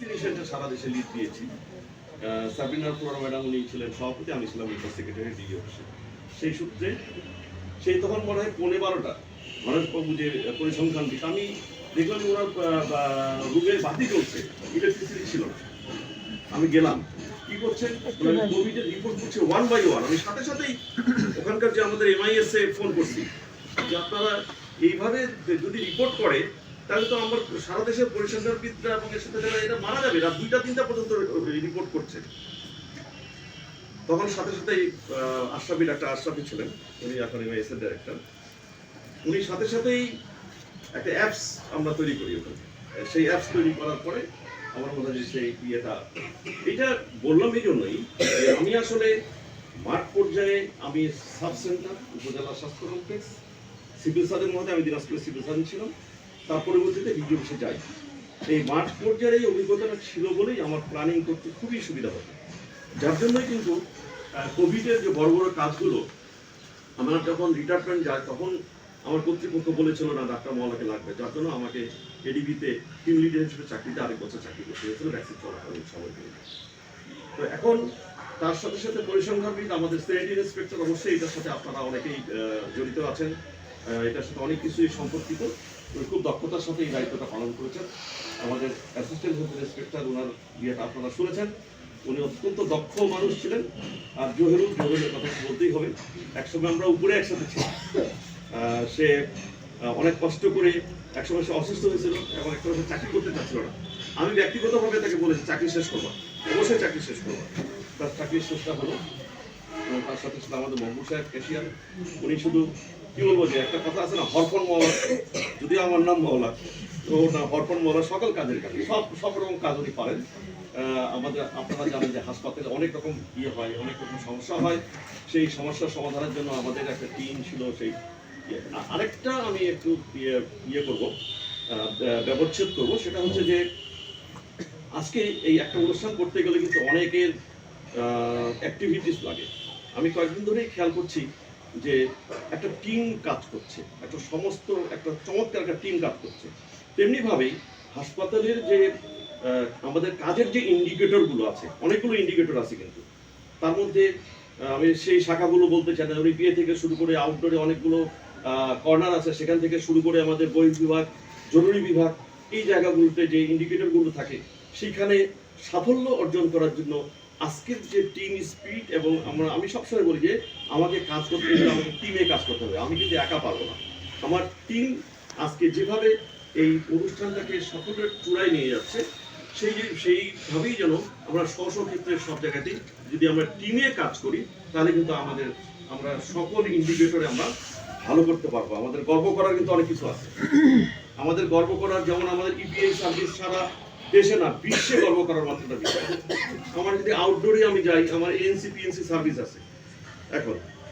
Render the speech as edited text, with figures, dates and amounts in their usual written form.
ভ্যাকসিনেশনটা সারা দেশে লিড দিয়েছি। Sabina Flora madam উনি ছিলেন সভাপতি, আমি ছিলাম ইন্টার সেক্রেটারি ডিজি অফিসে। সেই সূত্রে সেই তখন মনে হয় 12:15 গণেশবাবু যে পরিসংখ্যান দিক, আমি দেখলাম ওনার রুমের বাতি চলছে, ইলেকট্রিসিটি ছিল না। আমি গেলাম, কি করছেন কোভিডের রিপোর্ট করছে 1 by 1। আমি সাথে সাথেই ওখানকার যে আমাদের MIS এ ফোন করছি যে আপনারা এইভাবে যদি রিপোর্ট করে তাহলে তো আমার সারা দেশের পরিসংখ্যানবিদরা এবং এর সাথে যারা এটা মারা যাবে, রাত 2টা-3টা পর্যন্ত রিপোর্ট করছে। তখন সাথে সাথেই ডাক্তার আশরাফি ছিলেন, উনি এখন MIS এর ডাইরেক্টর, উনি সাথে সাথেই একটা অ্যাপস আমরা তৈরি করি ওখানে। সেই অ্যাপস তৈরি করার পরে আমার মনে হয় যে সেই এটা বললাম এই জন্যই যে আমি আসলে মাঠ পর্যায়ে আমি সাব সেন্টার, উপজেলা স্বাস্থ্য কমপ্লেক্স, সিভিল সার্জন মধ্যে আমি দিনাজপুরের সিভিল সার্জন ছিলাম, তার পরবর্তীতে ডিজি অফিসে যাই। এই মাঠ পর্যায়ে এই অভিজ্ঞতাটা ছিল বলেই আমার প্ল্যানিং করতে খুবই সুবিধা হতো। যার জন্যই কিন্তু কোভিডের যে বড় বড় কাজগুলো আমার যখন রিটায়ারমেন্ট যায় তখন আমার কর্তৃপক্ষ বলেছিল না ডাক্তার মহলাকে লাগবে, যার জন্য আমাকে এডিবিতে টিম লিডার হিসেবে চাকরিতে আরেক বছর চাকরি করতে হয়েছিল ভ্যাকসিন চলাকালীন সময়কে। তো এখন তার সাথে সাথে পরিসংখ্যানবিদ আমাদের স্যানিটারি ইন্সপেক্টর, অবশ্যই এটার সাথে আপনারা অনেকেই জড়িত আছেন, এটার সাথে অনেক কিছুই সম্পর্কিত। উনি খুব দক্ষতার সাথে এই দায়িত্বটা পালন করেছেন। আমাদের অ্যাসিস্ট্যান্ট হেলথ ইন্সপেক্টর ওনার বিয়েটা আপনারা শুনেছেন, উনি অত্যন্ত দক্ষ মানুষ ছিলেন। আর জোহেরের কথা বলতেই হবে, একসময় আমরা উপরে একসাথে ছিলাম। সে অনেক কষ্ট করে একসময় সে অসুস্থ হয়েছিল এবং একটা সে চাকরি করতে চাচ্ছিল না। আমি ব্যক্তিগতভাবে তাকে বলেছি চাকরি শেষ করবো, অবশ্যই চাকরি শেষ করবো। তার চাকরির শেষটা হলো। তার সাথে সাথে আমাদের মহবুব সাহেব ক্যাশিয়ার, উনি শুধু কি বলবো যে একটা কথা আছে না, হরফন মওলা, যদি আমার নাম মওলা, তো না হরফন মওলা সকল কাজের কাজ, সব রকম কাজ উনি পারেন। আমাদের আপনারা জানেন যে হাসপাতালে অনেক রকম হয়, অনেক রকম সমস্যা হয়, সেই সমস্যার সমাধানের জন্য আমাদের একটা টিম ছিল। সেই আরেকটা আমি একটু করবো, ব্যবচ্ছেদ করবো, সেটা হচ্ছে যে আজকে এই একটা অনুষ্ঠান করতে গেলে কিন্তু অনেকের অ্যাক্টিভিটিস লাগে। আমি কয়েকদিন ধরেই খেয়াল করছি যে একটা টিম কাজ করছে, একটা চমৎকার একটা টিম কাজ করছে। তেমনিভাবেই হাসপাতালের যে আমাদের কাজের যে ইন্ডিকেটরগুলো আছে, অনেকগুলো ইন্ডিকেটর আছে, কিন্তু তার মধ্যে আমি সেই শাখাগুলো বলতে চাই না, বিয়ে থেকে শুরু করে আউটডোরে অনেকগুলো কর্নার আছে, সেখান থেকে শুরু করে আমাদের বহিঃ বিভাগ, জরুরি বিভাগ, এই জায়গাগুলোতে যে ইন্ডিকেটরগুলো থাকে, সেখানে সাফল্য অর্জন করার জন্য আজকের যে টিম স্পিরিট, এবং আমি সবসময় বলি যে আমাকে কাজ করতে গেলে আমাকে টিমে কাজ করতে হবে, আমি কিন্তু একা পারবো না। আমার টিম আজকে যেভাবে এই অনুষ্ঠানটাকে সাফল্যের চূড়ায় নিয়ে যাচ্ছে, সেইভাবেই যেন আমরা ক্ষেত্রে সব জায়গাতেই যদি আমরা টিমে কাজ করি, তাহলে কিন্তু আমরা সকল ইন্ডিকেটরে আমরা ভালো করতে পারবো। আমাদের গর্ব করার কিন্তু অনেক কিছু আছে। আমাদের গর্ব করার, যেমন আমাদের ইপিআই সার্ভিস সারা দেশে না বিশ্বে গর্ব করার মাত্রাটা বিষয়। আমার যদি আউটডোরে আমি যাই, আমার ANC PNC সার্ভিস আছে। এখন